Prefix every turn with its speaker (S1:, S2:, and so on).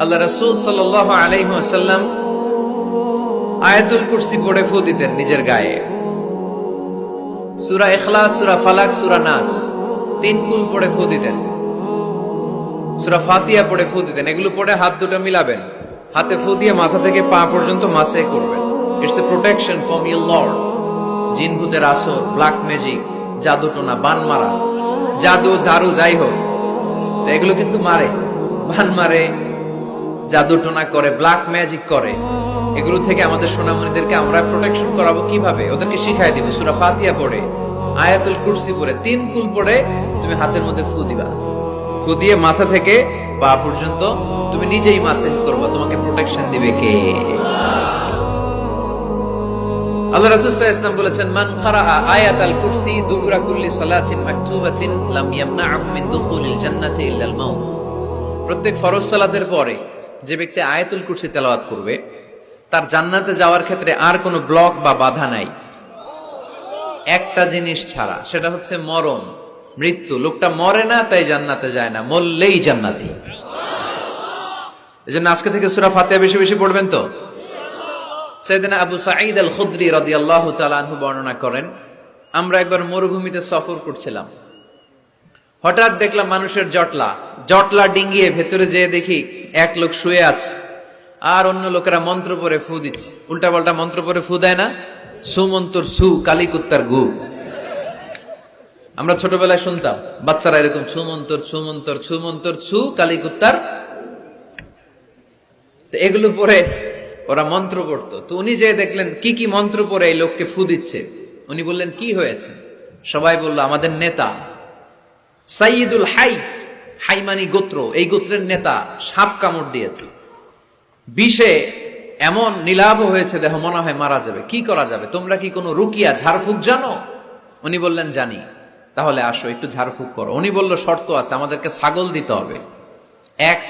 S1: আল্লাহ রাসূল সাল্লাল্লাহু আলাইহি ওয়াসাল্লাম আয়াতুল কুরসি পড়ে ফু দিতেন নিজের গায়ে। সূরা ইখলাস, সূরা ফালাক, সূরা নাস তিন কুল পড়ে ফু দিতেন। সূরা ফাতিহা পড়ে ফু দিতেন। এগুলো পড়ে হাত দুটো মিলাবেন, হাতে ফু দিয়ে মাথা থেকে পা পর্যন্ত মাসে করবেন। It's a protection from your Lord. জিন ভূতের আসর, ব্ল্যাক ম্যাজিক, জাদু টোনা, বান মারা, জাদু ঝাড়ু যাই হোক, তো এগুলো কিন্তু মারে, বান মারে, জাদু টোনা করে, ব্ল্যাক ম্যাজিক করে। এগুলো থেকে আমাদের সোনামণিদেরকে আমরা প্রোটেকশন করাবো কিভাবে? ওদেরকে শিখাই দিব। সূরা ফাতিহা পড়ে, আয়াতুল কুরসি পড়ে, তিন কুল পড়ে তুমি হাতের মধ্যে ফু দিবা। ফু দিয়ে মাথা থেকে পা পর্যন্ত তুমি নিজেই মাসেহ করবা। তোমাকে প্রোটেকশন দিবে কে? আল্লাহ রাসূল সাল্লাল্লাহু আলাইহি ওয়াসাল্লাম বলেছেন, মান ক্বারাআ আয়াতাল কুরসি দুবুরা কুল্লি সালাতিন মাকতুবাতিন লাম ইয়ামনা'হু মিন দুখুলিল জান্নাতি ইল্লাল মাউত। প্রত্যেক ফরজ সালাতের পরে যে ব্যক্তি আয়াতুল কুরসি তেলাওয়াত করবে, তার জান্নাতে যাওয়ার ক্ষেত্রে আর কোনো ব্লক বা বাধা নাই, একটা জিনিস ছাড়া, সেটা হচ্ছে মরণ, মৃত্যু। লোকটা মরে না তাই জান্নাতে যায় না, মরলেই জান্নাতি। এজন্য আজকে থেকে সূরা ফাতিহা বেশি বেশি পড়বেন তো। সাইয়েদনা আবু সাঈদ আল খুদরি রাদিয়াল্লাহু তাআলা আনহু বর্ণনা করেন, আমরা একবার মরুভূমিতে সফর করছিলাম। হঠাৎ দেখলাম মানুষের জটলা ডিঙ্গিয়ে ভেতরে যেয়ে দেখি এক লোক শুয়ে আছে, আর অন্য লোকেরা মন্ত্র পড়ে ফু দিচ্ছে। উল্টা পাল্টা মন্ত্র পড়ে ফু দেয় না? সুমন্তর সু, কালী কুত্তার গু। আমরা ছোটবেলায় শুনতাম বাচ্চারা এরকম ছুমন্তর ছুমন্তর ছুমন্তর ছু, কালী কুত্তার। এগুলো পড়ে ওরা মন্ত্র পড়তো। তো উনি যে দেখলেন কি কি মন্ত্র পড়ে এই লোককে ফু দিচ্ছে, উনি বললেন কি হয়েছে? সবাই বলল, আমাদের নেতা সাইয়্যিদুল হাই, হাইমানি গোত্র, এই গোত্রের নেতা সাপ কামড় দিয়েছে, বিষে এমন নীলাভ হয়েছে দেহ, মনে হয় মারা যাবে। কি করা যাবে? তোমরা কি কোনো রুকিয়া ঝাড়ফুঁক জানো? উনি বললেন জানি। তাহলে আসো একটু ঝাড়ফুঁক করো। উনি বলল শর্ত আছে, আমাদেরকে ছাগল দিতে হবে। এক